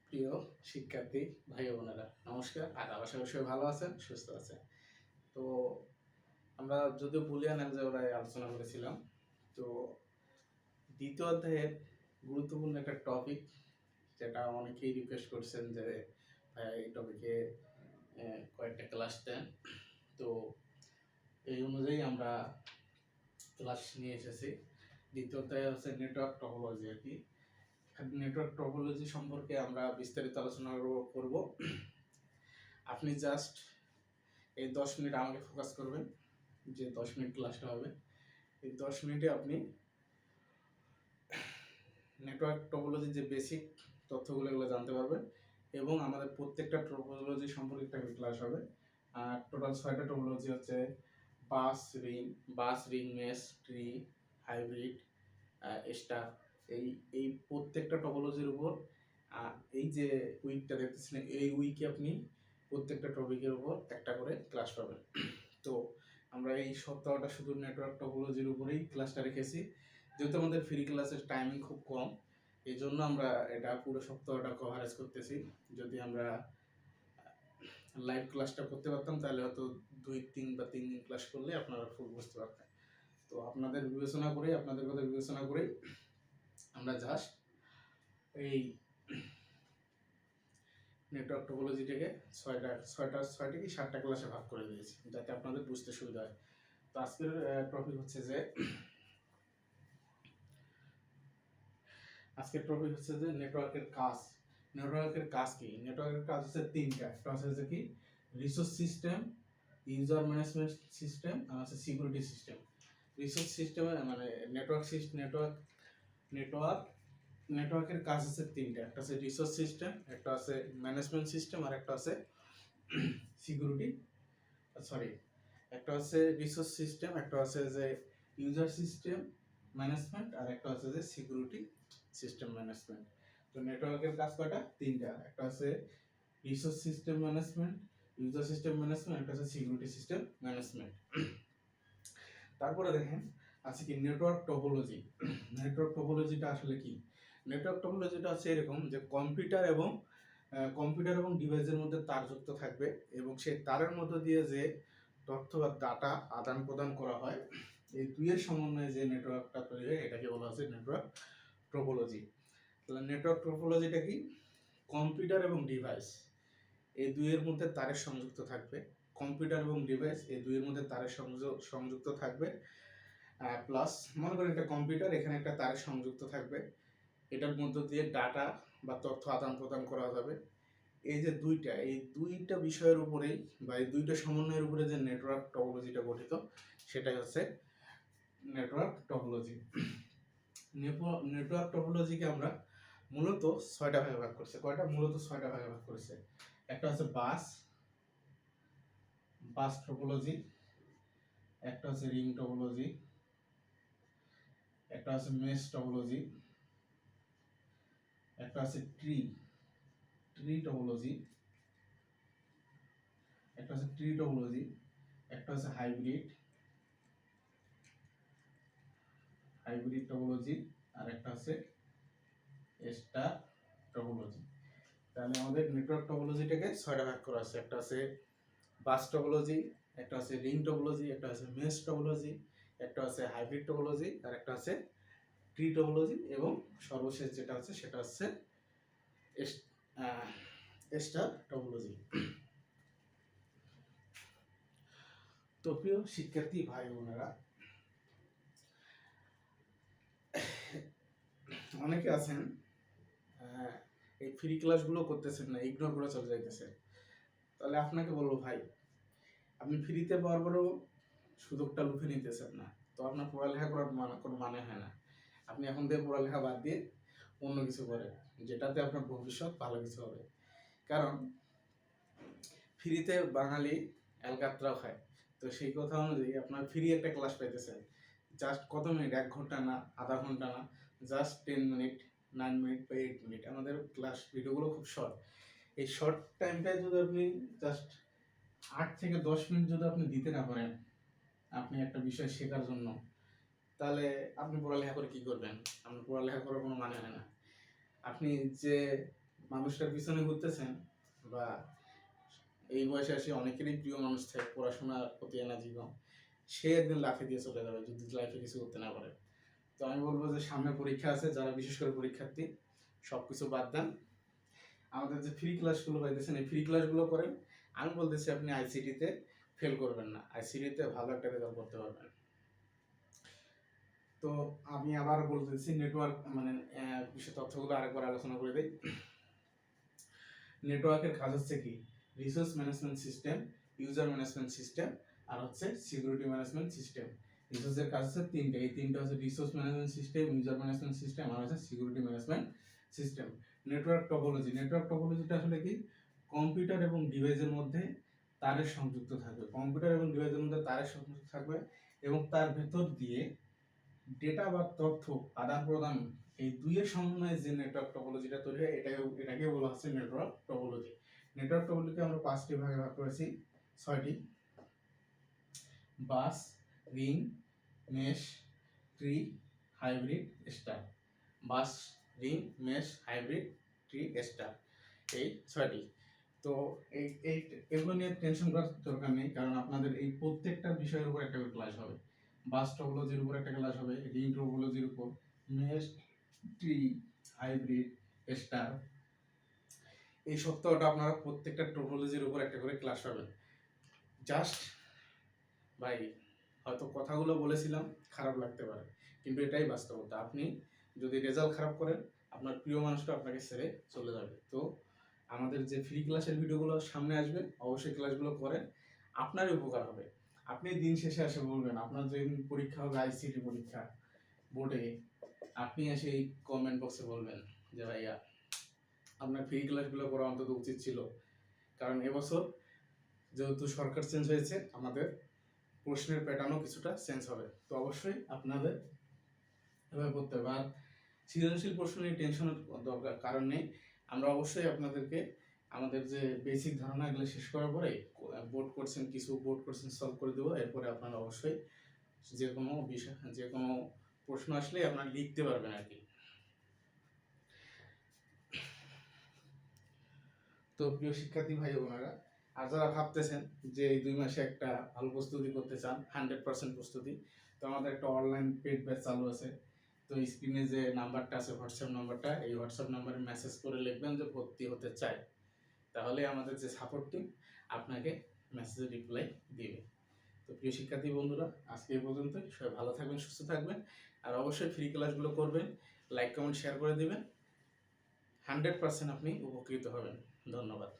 প্রিয় শিক্ষার্থী ভাই বোনেরা নমস্কার। আর আশা করি সবাই ভালো আছেন, সুস্থ আছেন। তো আমরা যদিও বুলিয়ান অ্যালজেব্রায় আলোচনা করেছিলাম, তো দ্বিতীয় অধ্যায়ের গুরুত্বপূর্ণ একটা টপিক, যেটা অনেকেই রিকোয়েস্ট করছেন যে ভাই এই টপিকে কয়েকটা ক্লাস দেন। তো এই অনুযায়ী আমরা ক্লাস নিয়ে এসেছি। দ্বিতীয় অধ্যায় হচ্ছে নেটওয়ার্ক টপোলজি। আর কি নেটওয়ার্ক টপোলজি সম্পর্কে আমরা বিস্তারিত আলোচনা করব। আপনি জাস্ট এই 10 মিনিট আমাকে ফোকাস করবেন, যে 10 মিনিট ক্লাসটা হবে। এই 10 মিনিটে আপনি নেটওয়ার্ক টপোলজির যে বেসিক তথ্যগুলো এগুলো জানতে পারবেন, এবং আমাদের প্রত্যেকটা টপোলজি সম্পর্কে একটা ক্লাস হবে। আর টোটাল 6টা টপোলজি হচ্ছে bus ring mesh tree hybrid star. এই এই প্রত্যেকটা টপোলজির উপর এই যে উইকটা দেখতেছেন, এই উইকে আপনি প্রত্যেকটা টপিকের উপর একটা করে ক্লাস পাবেন। তো আমরা এই সপ্তাহটা শুধু নেটওয়ার্ক টপোলজির উপরেই ক্লাসটা রেখেছি, যেহেতু আমাদের ফ্রি ক্লাসের টাইমিং খুব কম, এই জন্য আমরা এটা পুরো সপ্তাহটা কভারেজ করতেছি। যদি আমরা লাইভ ক্লাসটা করতে পারতাম তাহলে হয়তো 2-3 বা 3 দিন ক্লাস করলে আপনারা ফুল বুঝতে পারতেন। তো আপনাদের কথা বিবেচনা করে আমরা জাস্ট এই নেটওয়ার্ক টপোলজিটাকে 6টা কি 7টা ক্লাসে ভাগ করে দিয়েছি, যাতে আপনাদের বুঝতে সুবিধা হয়। তো আজকের টপিক হচ্ছে যে নেটওয়ার্কের কাজ। নেটওয়ার্কের কাজ কি? নেটওয়ার্কের কাজ হচ্ছে তিনটা। একটা হচ্ছে কি resource system, user management system, আর হচ্ছে সিকিউরিটি সিস্টেম। রিসোর্স সিস্টেমে মানে নেটওয়ার্কের কাজ হচ্ছে তিনটা। একটা হচ্ছে রিসোর্স সিস্টেম, একটা হচ্ছে ম্যানেজমেন্ট সিস্টেম, আর একটা হচ্ছে সিকিউরিটি একটা হচ্ছে রিসোর্স সিস্টেম, একটা হচ্ছে যে ইউজার সিস্টেম ম্যানেজমেন্ট, আর একটা হচ্ছে যে সিকিউরিটি সিস্টেম ম্যানেজমেন্ট। তো নেটওয়ার্কের কাজ কয়টা? তিনটা। একটা হচ্ছে resource system management, user system management, একটা হচ্ছে সিকিউরিটি সিস্টেম ম্যানেজমেন্ট। তারপরে দেখেন আছে কি নেটওয়ার্ক টপোলজি। নেটওয়ার্ক টপোলজিটা আসলে কি? নেটওয়ার্ক টপোলজিটা হচ্ছে এরকম যে কম্পিউটার এবং ডিভাইসের মধ্যে তার যুক্ত থাকবে, এবং সেই তারের মধ্য দিয়ে যে তথ্য বা ডাটা আদান প্রদান করা হয়, এই দুইয়ের সমন্বয়ে যে নেটওয়ার্কটা তৈরি হয় এটাকে বলা হচ্ছে নেটওয়ার্ক টপোলজি। তাহলে নেটওয়ার্ক টপোলজিটা কি? কম্পিউটার এবং ডিভাইস এই দুইয়ের মধ্যে তারের সংযুক্ত থাকবে। কম্পিউটার এবং ডিভাইস এই দুইয়ের মধ্যে তারের সংযুক্ত থাকবে। প্লাস মনে করেন একটা কম্পিউটার, এখানে একটা তারের সংযুক্ত থাকবে, এটার মধ্য দিয়ে ডাটা বা তথ্য আদান প্রদান করা যাবে। এই দুইটা বিষয়ের উপরেই বা এই দুইটা সমন্বয়ের উপরে যে নেটওয়ার্ক টপোলজিটা গঠিত, সেটাই হচ্ছে নেটওয়ার্ক টপোলজি। নেটওয়ার্ক টপোলজিকে আমরা মূলত 6টা ভাগে ভাগ করছে। মূলত 6টা ভাগে ভাগ করেছে। একটা হচ্ছে বাস টপোলজি, একটা হচ্ছে রিং টপোলজি, একটা হচ্ছে মেশ টপোলজি, একটা হচ্ছে ট্রি টপোলজি, একটা হচ্ছে একটা হচ্ছে হাইব্রিড টপোলজি, আর একটা হচ্ছে স্টার টপোলজি। তাহলে আমাদের নেটওয়ার্ক টপোলজিটাকে 6টা ভাগ করা আছে। একটা হচ্ছে বাস টপোলজি, একটা হচ্ছে রিং টপোলজি, একটা হচ্ছে মেশ টপোলজি, একটা হচ্ছে হাইব্রিড টপোলজি, আর একটা হচ্ছে ট্রি টপোলজি, এবং সর্বশেষ যেটা হচ্ছে সেটা হচ্ছে স্টার টপোলজি। তো প্রিয় শিক্ষার্থী ভাই বোনেরা, অনেকে আছেন এই ফ্রি ক্লাসগুলো করতেছেন না, ইগনোর করে চলে যাইতেছেন। তাহলে আপনাকে বলবো ভাই, আপনি ফ্রিতে পাওয়ার পরেও সুযোগটা লুফে নিতেছেন না, তো আপনার পড়ালেখা করার কোনো মানে হয় না। আপনি এখন থেকে পড়ালেখা বাদ দিয়ে অন্য কিছু করেন, যেটাতে আপনার ভবিষ্যৎ ভালো কিছু হবে। কারণ ফ্রিতে বাঙালি অ্যালকাত্রাও খায়। তো সেই কথা অনুযায়ী আপনার ফ্রি একটা ক্লাস পাইতেছেন, জাস্ট কত মিনিট, 1 ঘন্টা না, আধা ঘন্টা না, জাস্ট 10 মিনিট, 9 মিনিট বা 8 মিনিট। আমাদের ক্লাস ভিডিওগুলো খুব শর্ট। এই শর্ট টাইমটায় যদি আপনি জাস্ট 8 থেকে 10 মিনিট যদি আপনি দিতে না পারেন আপনি একটা বিষয় শেখার জন্য, তাহলে আপনি পড়ালেখা করে কি করবেন? আপনার পড়ালেখা করার কোনো মানে হয় না। আপনি যে মানুষটার পিছনে ঘুরতেছেন, বা এই বয়সে এসে অনেকেরই প্রিয় মানুষ থাকে, পড়াশোনার প্রতি এনার্জি কম, সে একদিন লাফে দিয়ে চলে যাবে যদি লাইফে কিছু করতে না পারে। তো আমি বলবো যে সামনে পরীক্ষা আছে, যারা বিশেষ করে পরীক্ষার্থী সব কিছু বাদ দেন, আমাদের যে ফ্রি ক্লাসগুলো পাইতেছেন এই ফ্রি ক্লাসগুলো করেন। আমি বলতেছি আপনি আইসিটিতে ফেল করবেন না, আইসিটিতে ভালো একটা রেজাল্ট করতে পারবেন। তো আমি আবার বলতেছি নেটওয়ার্ক মানে বিষয় তথ্যগুলো আরেকবার আলোচনা করে দিই। নেটওয়ার্কের কাজ হচ্ছে কি, resource management system, user management system, আর হচ্ছে সিকিউরিটি ম্যানেজমেন্ট সিস্টেম। রিসোর্সের কাজ হচ্ছে তিনটে, এই তিনটা হচ্ছে resource management system, user management system, আর হচ্ছে security management system. Network topology, network টপোলজিটা আসলে কি, কম্পিউটার এবং ডিভাইসের মধ্যে তারের সংযুক্ত থাকবে, কম্পিউটার এবং ডিভাইসের মধ্যে তারের সংযুক্ত থাকবে, এবং তার ভেতর দিয়ে ডেটা বা তথ্য আদান প্রদান, এই দুইয়ের সমন্বয়ে যে নেটওয়ার্ক টপোলজিটা তৈরি হয় এটাকে বলা হচ্ছে নেটওয়ার্ক টপোলজি। নেটওয়ার্ক টপোলজিকে আমরা 5টি ভাগে ভাগ করেছি, 6টি: bus, ring, mesh, tree, hybrid, star. Bus, ring, mesh, hybrid, tree, star, এই 6টি। তো এগুলো নিয়ে টেনশন করার দরকার নেই, কারণ আপনাদের এই প্রত্যেকটা বিষয়ের উপর একটা করে ক্লাস হবে। বাস টপোলজির উপর একটা ক্লাস হবে, রিং টপোলজির উপর, মেশ, ট্রি, হাইব্রিড, স্টার। এই সপ্তাহটা আপনারা প্রত্যেকটা টপোলজির উপর একটা করে ক্লাস পাবেন। জাস্ট ভাই, হয়তো কথাগুলো বলেছিলাম, খারাপ লাগতে পারে, কিন্তু এটাই বাস্তবতা। আপনি যদি রেজাল্ট খারাপ করেন, আপনার প্রিয় মানুষটা আপনাকে ছেড়ে চলে যাবে। তো আমাদের যে ফ্রি ক্লাসের ভিডিওগুলো সামনে আসবে, অবশ্যই ক্লাসগুলো করেন, আপনারই উপকার হবে। আপনি দিন শেষে এসে বলবেন, আপনার যে পরীক্ষা হবে আইসিটি পরীক্ষা বোর্ডে, আপনি এসে এই কমেন্ট বক্সে বলবেন যে ভাইয়া আপনার ফ্রি ক্লাসগুলো করা অন্তত উচিত ছিল। কারণ এবছর যেহেতু সরকার চেঞ্জ হয়েছে, আমাদের প্রশ্নের প্যাটার্নও কিছুটা চেঞ্জ হবে। তো অবশ্যই আপনাদের এভাবে করতে হবে। আর সৃজনশীল প্রশ্ন নিয়ে টেনশনের দরকার কারণ নেই, আমরা অবশ্যই আপনাদেরকে আমাদের যে বেসিক ধারণা এগুলো শেষ করার পরে বোর্ড কোশ্চেন সলভ করে দেবো। এরপরে আপনারা অবশ্যই যে কোনো বিষয়, যে কোনো প্রশ্ন আসলে আপনারা লিখতে পারবেন আর কি। তো প্রিয় শিক্ষার্থী ভাই বোনেরা, আর যারা ভাবতেছেন যে এই 2 মাসে একটা ভালো প্রস্তুতি করতে চান, 100% প্রস্তুতি, তো আমাদের একটা অনলাইন পেড ব্যাচ চালু আছে। তো স্ক্রিনে যে নাম্বারটা আছে, হোয়াটসঅ্যাপ নাম্বারটা, এই হোয়াটসঅ্যাপ নাম্বারে মেসেজ করে লিখবেন যে ভর্তি হতে চাই, তাহলে আমাদের যে সাপোর্ট টিম আপনাকে মেসেজে রিপ্লাই দিবে। তো প্রিয় শিক্ষার্থী বন্ধুরা, আজকে এই পর্যন্ত। সবাই ভালো থাকবেন, সুস্থ থাকবেন, আর অবশ্যই ফ্রি ক্লাসগুলো করবেন, লাইক কমেন্ট শেয়ার করে দিবেন। 100% আপনি উপকৃত হবেন। ধন্যবাদ।